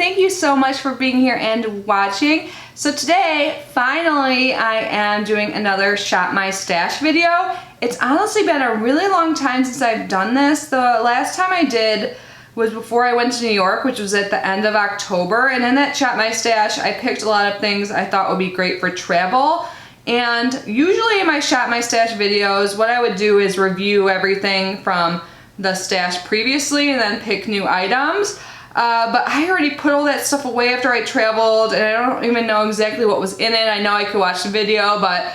Thank you so much for being here and watching. So today, finally, I am doing another Shop My Stash video. It's honestly been a really long time since I've done this. The last time I did was before I went to New York, which was at the end of October. And in that Shop My Stash, I picked a lot of things I thought would be great for travel. And usually in my Shop My Stash videos, what I would do is review everything from the stash previously and then pick new items. But I already put all that stuff away after I traveled, and I don't even know exactly what was in it. I know I could watch the video, but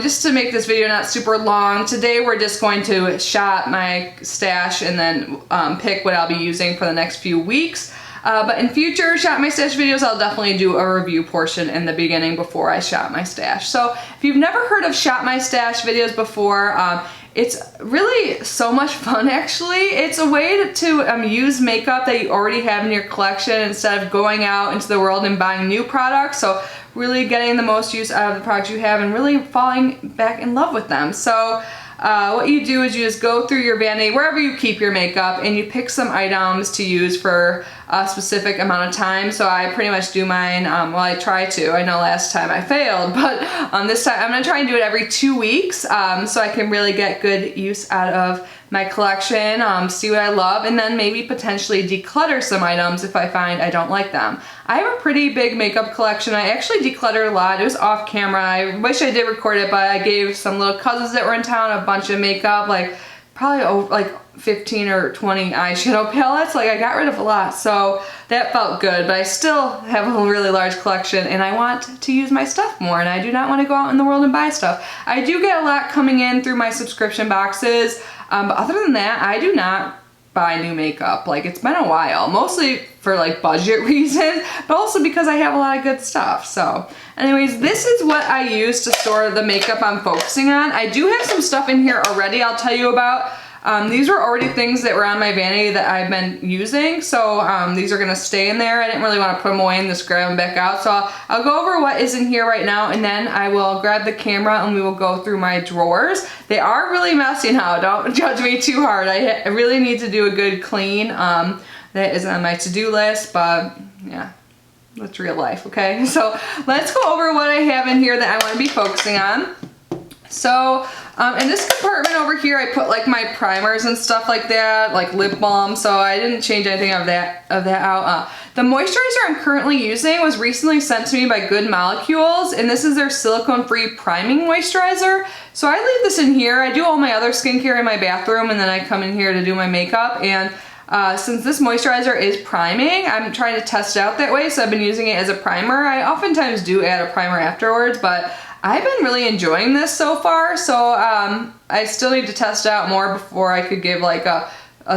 just to make this video not super long, today we're just going to shop my stash and then pick what I'll be using for the next few weeks. But in future Shop My Stash videos, I'll definitely do a review portion in the beginning before I shop my stash. So if you've never heard of Shop My Stash videos before, it's really so much fun actually. It's a way to use makeup that you already have in your collection instead of going out into the world and buying new products. So really getting the most use out of the products you have and really falling back in love with them. So what you do is you just go through your vanity, wherever you keep your makeup, and you pick some items to use for a specific amount of time. So I pretty much do mine, well, I try to. I know last time I failed, but this time I'm gonna try and do it every 2 weeks so I can really get good use out of my collection, see what I love, and then maybe potentially declutter some items if I find I don't like them. I have a pretty big makeup collection. I actually decluttered a lot. It was off camera. I wish I did record it, but I gave some little cousins that were in town a bunch of makeup, like probably over, like 15 or 20 eyeshadow palettes. Like I got rid of a lot, so that felt good, but I still have a really large collection and I want to use my stuff more, and I do not want to go out in the world and buy stuff. I do get a lot coming in through my subscription boxes, but other than that, I do not buy new makeup. Like, it's been a while, mostly for like budget reasons, but also because I have a lot of good stuff. So anyways, this is what I use to store the makeup I'm focusing on. I do have some stuff in here already I'll tell you about. These were already things that were on my vanity that I've been using, so these are gonna stay in there. I didn't really want to put them away and just grab them back out, so I'll go over what is in here right now, and then I will grab the camera and we will go through my drawers. They are really messy now, don't judge me too hard. I really need to do a good clean. That is on my to-do list, but yeah, that's real life, okay? So let's go over what I have in here that I want to be focusing on. So in this compartment over here, I put like my primers and stuff like that, like lip balm, so I didn't change anything of that out. The moisturizer I'm currently using was recently sent to me by Good Molecules, and this is their silicone-free priming moisturizer. So I leave this in here. I do all my other skincare in my bathroom, and then I come in here to do my makeup. And since this moisturizer is priming, I'm trying to test it out that way, so I've been using it as a primer. I oftentimes do add a primer afterwards, but I've been really enjoying this so far, so I still need to test it out more before I could give like a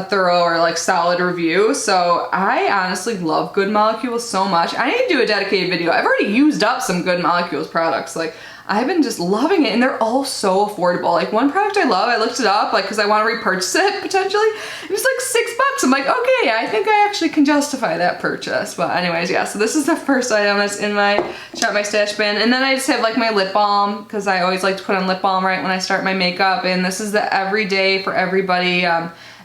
thorough or like solid review. So I honestly love Good Molecules so much. I need to do a dedicated video. I've already used up some Good Molecules products. Like, I've been just loving it, and they're all so affordable. Like, one product I love, I looked it up like because I want to repurchase it potentially. It was like $6. I'm like, okay, I think I actually can justify that purchase. But anyways, yeah, so this is the first item that's in my Shop My Stash bin. And then I just have like my lip balm, because I always like to put on lip balm right when I start my makeup. And this is the Everyday for Everybody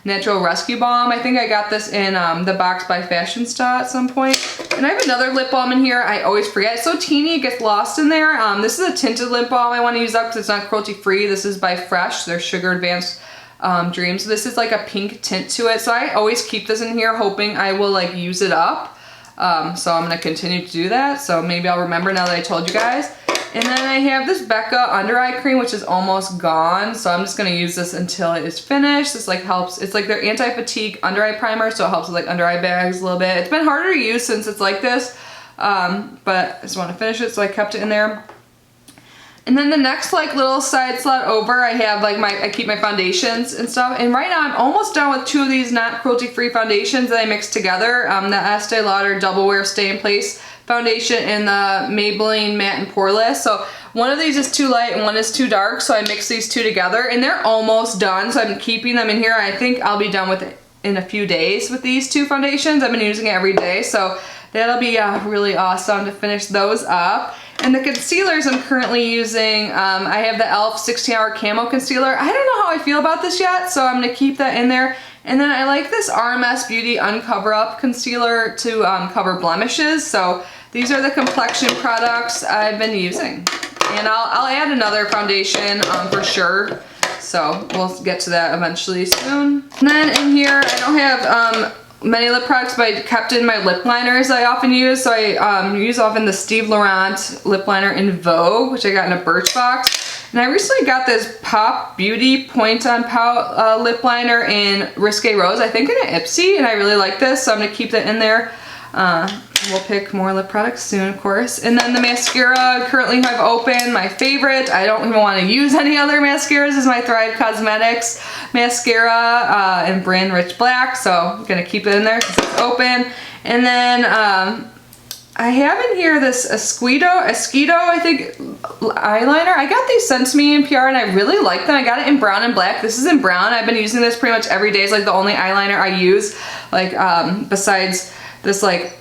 Natural Rescue Balm. I think I got this in the box by Fashionista at some point. And I have another lip balm in here. I always forget. It's so teeny, it gets lost in there. This is a tinted lip balm I want to use up because it's not cruelty free. This is by Fresh, their Sugar Advanced Dreams. So this is like a pink tint to it. So I always keep this in here hoping I will like use it up. So I'm going to continue to do that. So maybe I'll remember now that I told you guys. And then I have this Becca under eye cream, which is almost gone. So I'm just going to use this until it is finished. This like helps. It's like their anti-fatigue under eye primer, so it helps with like under eye bags a little bit. It's been harder to use since it's like this, but I just want to finish it, so I kept it in there. And then the next like little side slot over, I have like I keep my foundations and stuff. And right now I'm almost done with 2 of these not cruelty-free foundations that I mixed together. The Estee Lauder Double Wear Stay in Place foundation and the Maybelline Matte and Poreless. So one of these is too light and one is too dark, so I mix these two together and they're almost done, so I'm keeping them in here. I think I'll be done with it in a few days with these 2 foundations. I've been using it every day, so that'll be really awesome to finish those up. And the concealers I'm currently using, I have the e.l.f. 16-Hour Camo Concealer. I don't know how I feel about this yet, so I'm gonna keep that in there. And then I like this RMS Beauty Uncover Up Concealer to cover blemishes. So these are the complexion products I've been using. And I'll add another foundation for sure. So we'll get to that eventually soon. And then in here, I don't have many lip products, but I kept in my lip liners I often use. So I use often the Steve Laurent lip liner in Vogue, which I got in a Birchbox. And I recently got this Pop Beauty Point on Pout lip liner in Risque Rose, I think in an Ipsy, and I really like this, so I'm gonna keep that in there. We'll pick more lip products soon, of course. And then the mascara I currently have open, my favorite. I don't even want to use any other mascaras, is my Thrive Cosmetics mascara in brand Rich Black. So I'm gonna keep it in there because it's open. And then I have in here this Esquito, I think, eyeliner. I got these sent to me in PR and I really like them. I got it in brown and black. This is in brown. I've been using this pretty much every day. It's like the only eyeliner I use, like besides this like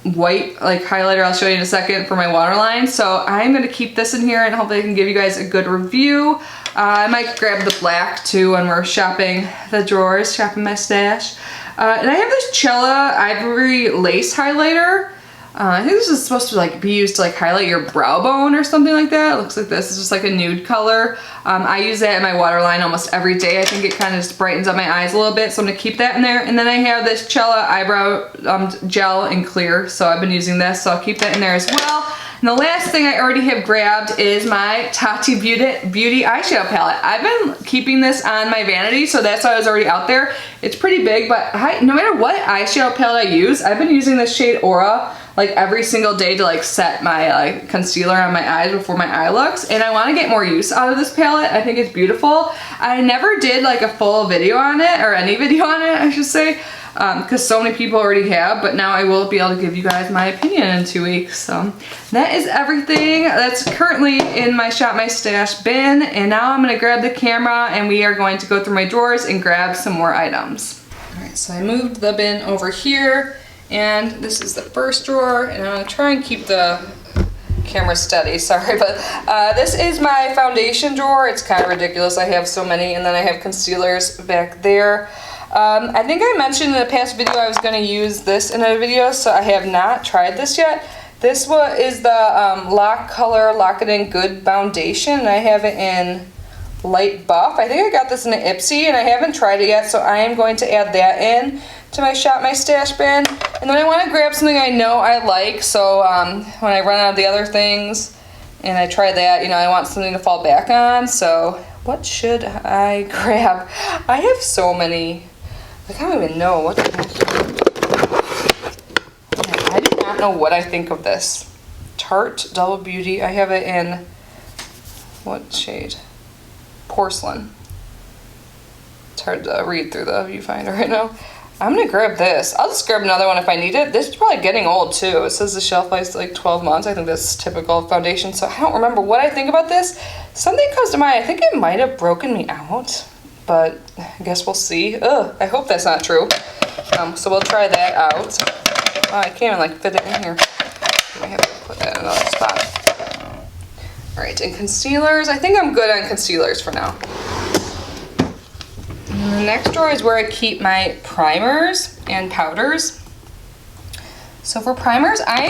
white like highlighter I'll show you in a second for my waterline. So I'm going to keep this in here and hopefully I can give you guys a good review. I might grab the black too when we're shopping the drawers, shopping my stash. And I have this Cella Ivory Lace highlighter. I think this is supposed to like be used to like highlight your brow bone or something like that. It looks like this. It's just like a nude color. I use that in my waterline almost every day. I think it kind of just brightens up my eyes a little bit, so I'm gonna keep that in there. And then I have this Cella eyebrow gel in clear, so I've been using this, so I'll keep that in there as well. And the last thing I already have grabbed is my Tati Beauty eyeshadow palette. I've been keeping this on my vanity, so that's why it was already out there. It's pretty big, but no matter what eyeshadow palette I use, I've been using this shade Aura like every single day to like set my like concealer on my eyes before my eye looks, and I want to get more use out of this palette. I think it's beautiful. I never did like a full video on it, or any video on it I should say, because so many people already have, but now I will be able to give you guys my opinion in 2 weeks. So that is everything that's currently in my Shop My Stash bin, and now I'm going to grab the camera and we are going to go through my drawers and grab some more items. Alright, so I moved the bin over here, and this is the first drawer, and I'm going to try and keep the camera steady, sorry, but this is my foundation drawer. It's kind of ridiculous, I have so many, and then I have concealers back there. I think I mentioned in a past video I was going to use this in a video, so I have not tried this yet. This is the Lock Color Lock It In Good Foundation, and I have it in light buff. I think I got this in an Ipsy, and I haven't tried it yet, so I am going to add that in to my Shop My Stash bin. And then I want to grab something I know I like, so when I run out of the other things and I try that, you know, I want something to fall back on. So what should I grab? I have so many. Like, I don't even know what to I do not know what I think of this. Tarte Double Beauty. I have it in, what shade? Porcelain. It's hard to read through the viewfinder right now. I'm gonna grab this. I'll just grab another one if I need it. This is probably getting old too. It says the shelf life is like 12 months. I think that's typical foundation, so I don't remember what I think about this. Something comes to mind. I think it might have broken me out, but I guess we'll see. Ugh, I hope that's not true. So we'll try that out. Oh, I can't even like fit it in here. I have to put that in another spot. All right, and concealers. I think I'm good on concealers for now. And the next drawer is where I keep my primers and powders. So for primers, I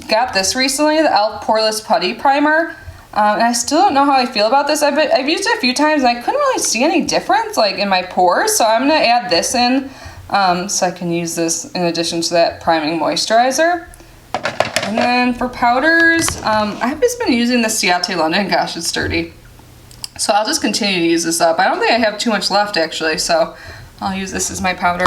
got this recently, the e.l.f. Poreless Putty Primer. And I still don't know how I feel about this. I've used it a few times and I couldn't really see any difference like in my pores. So I'm gonna add this in so I can use this in addition to that priming moisturizer. And then for powders, I've just been using the Ciate London. Gosh, it's sturdy. So I'll just continue to use this up. I don't think I have too much left actually, so I'll use this as my powder.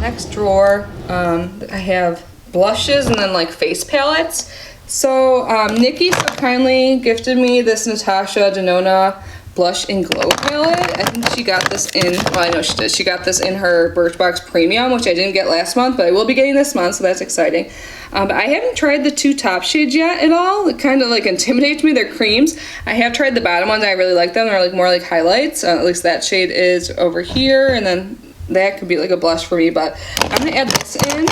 Next drawer, I have blushes and then like face palettes. So Nikki so kindly gifted me this Natasha Denona Blush and Glow palette. I think she got this in, well I know she did, she got this in her Birchbox Premium, which I didn't get last month, but I will be getting this month, so that's exciting. But I haven't tried the two top shades yet at all. It kind of like intimidates me, they're creams. I have tried the bottom ones, I really like them, they're like more like highlights. At least that shade is over here, and then that could be like a blush for me, but I'm gonna add this in.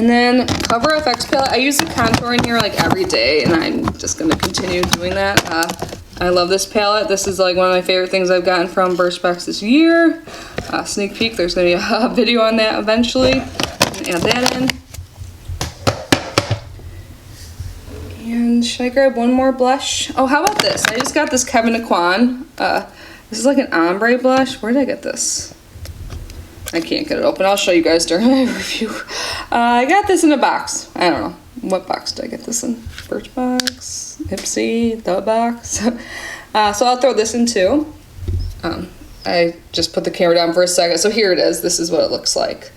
And then Cover FX palette. I use the contour in here like every day, and I'm just gonna continue doing that. I love this palette. This is like one of my favorite things I've gotten from Birchbox this year. Sneak peek, there's gonna be a video on that eventually. Add that in. And should I grab one more blush? Oh, how about this? I just got this Kevyn Aucoin. This is like an ombre blush. Where did I get this? I can't get it open. I'll show you guys during my review. I got this in a box. I don't know. What box did I get this in? Birchbox, Ipsy, the box. So I'll throw this in too. I just put the camera down for a second. So here it is. This is what it looks like.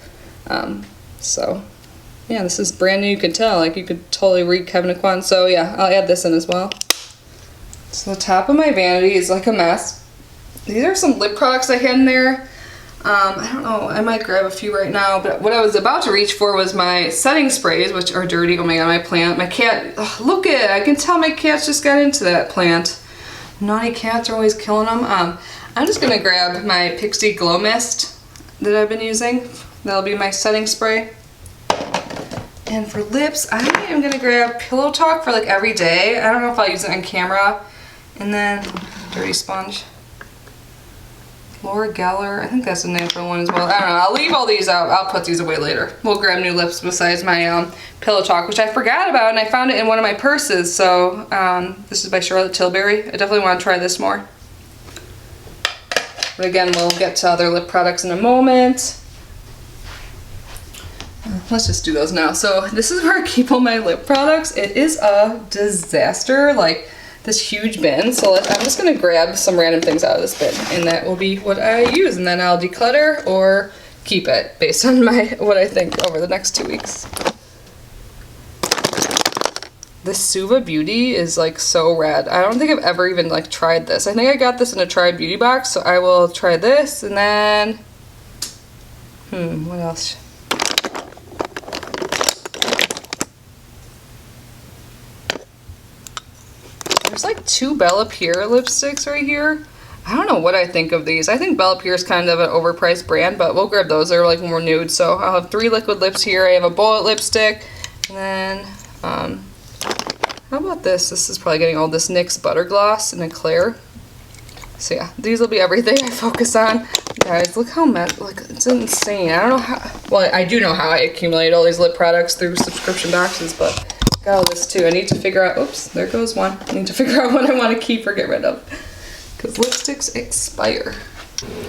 So yeah, this is brand new. You can tell, like you could totally read Kevyn Aucoin. So yeah, I'll add this in as well. So the top of my vanity is like a mess. These are some lip products I had in there. I don't know, I might grab a few right now, but what I was about to reach for was my setting sprays, which are dirty. Oh my god, my plant, my cat, look at it, I can tell my cats just got into that plant. Naughty cats are always killing them. I'm just gonna grab my Pixie Glow Mist that I've been using. That'll be my setting spray. And for lips, I am gonna grab Pillow Talk for like every day. I don't know if I'll use it on camera. And then, dirty sponge. Laura Geller, I think that's the name for one as well. I don't know, I'll leave all these out. I'll put these away later. We'll grab new lips besides my Pillow Talk, which I forgot about, and I found it in one of my purses. So this is by Charlotte Tilbury. I definitely want to try this more. But again, we'll get to other lip products in a moment. Let's just do those now. So this is where I keep all my lip products. It is a disaster, like this huge bin. So I'm just gonna grab some random things out of this bin, and that will be what I use, and then I'll declutter or keep it based on what I think over the next 2 weeks. This Suva Beauty is like so rad. I don't think I've ever even like tried this. I think I got this in a Try Beauty box, so I will try this, and then what else? There's like 2 Bella Pierre lipsticks right here. I don't know what I think of these. I think Bella Pierre is kind of an overpriced brand, but we'll grab those. They're like more nude. So I'll have 3 liquid lips here. I have a bullet lipstick. And then, how about this? This is probably getting old. This NYX Butter Gloss in Eclair. So yeah, these will be everything I focus on. Guys, look how much, like, it's insane. I don't know how, well, I do know how I accumulate all these lip products through subscription boxes, but got all this too. I need to figure out, oops, there goes one. I need to figure out what I want to keep or get rid of, because lipsticks expire.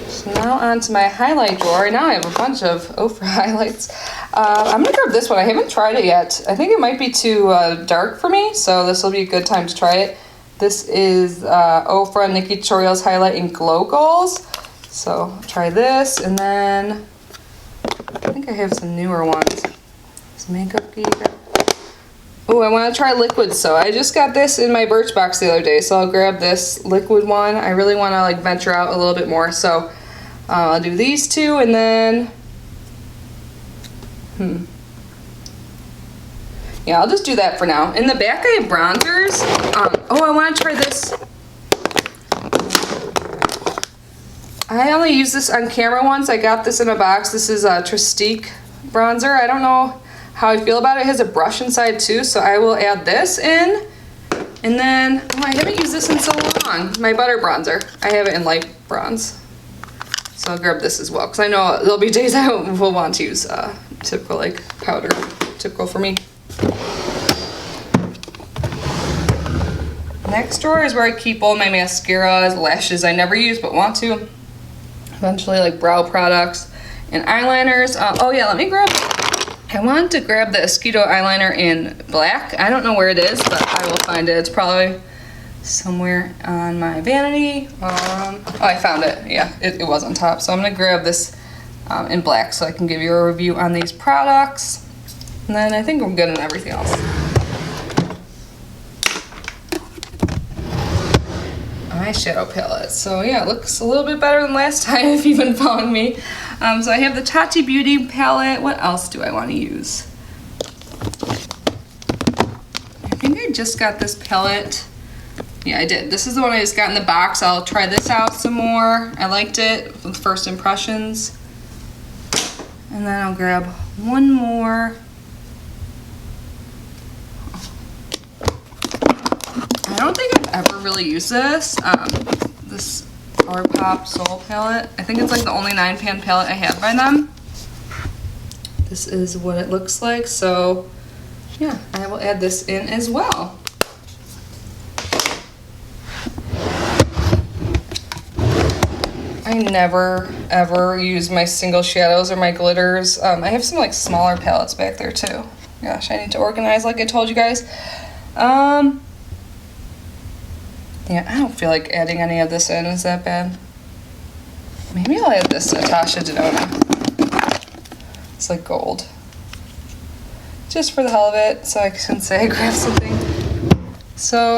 So now on to my highlight drawer. Now I have a bunch of Ofra highlights. I'm gonna grab this one. I haven't tried it yet. I think it might be too dark for me, so this will be a good time to try it. This is Ofra Nikki Tutorials Highlight in Glow Goals. So I'll try this, and then I think I have some newer ones. This Makeup Geek. Oh, I want to try liquid, so I just got this in my Birchbox the other day, so I'll grab this liquid one. I really want to like venture out a little bit more, so I'll do these 2, and then yeah, I'll just do that for now. In the back I have bronzers. Oh, I want to try this. I only use this on camera once. I got this in a box. This is a Tristique bronzer. I don't know how I feel about it. It has a brush inside too, so I will add this in. And then, oh, I haven't used this in so long. My butter bronzer. I have it in light bronze. So I'll grab this as well, because I know there'll be days I will want to use typical like powder, typical for me. Next drawer is where I keep all my mascaras, lashes I never use but want to. Eventually, like brow products and eyeliners. Oh yeah, let me grab, I wanted to grab the Esquito eyeliner in black. I don't know where it is, but I will find it. It's probably somewhere on my vanity. Oh, I found it. Yeah, it was on top. So I'm gonna grab this in black so I can give you a review on these products. And then I think I'm good on everything else. Eyeshadow palette. So yeah, it looks a little bit better than last time if you've been following me. So I have the Tati Beauty palette. What else do I want to use? I think I just got this palette. Yeah, I did. This is the one I just got in the box. I'll try this out some more. I liked it with first impressions. And then I'll grab one more. I don't think I've ever really used this. This ColourPop Soul palette. I think it's like the only 9-pan palette I have by them. This is what it looks like, so yeah, I will add this in as well. I never ever use my single shadows or my glitters. I have some like smaller palettes back there too. Gosh, I need to organize like I told you guys. Yeah, I don't feel like adding any of this in. Is that bad? Maybe I'll add this Natasha Denona. It's like gold. Just for the hell of it, so I can say I grabbed something. So,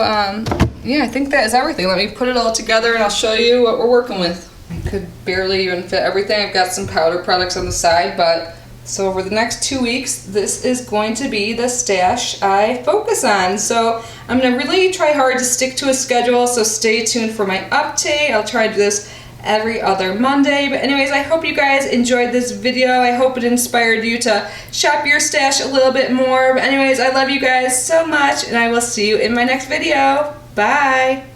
yeah, I think that is everything. Let me put it all together and I'll show you what we're working with. I could barely even fit everything. I've got some powder products on the side, but so over the next 2 weeks, this is going to be the stash I focus on. So I'm gonna really try hard to stick to a schedule, so stay tuned for my update. I'll try to do this every other Monday. But anyways, I hope you guys enjoyed this video. I hope it inspired you to shop your stash a little bit more. But anyways, I love you guys so much, and I will see you in my next video. Bye!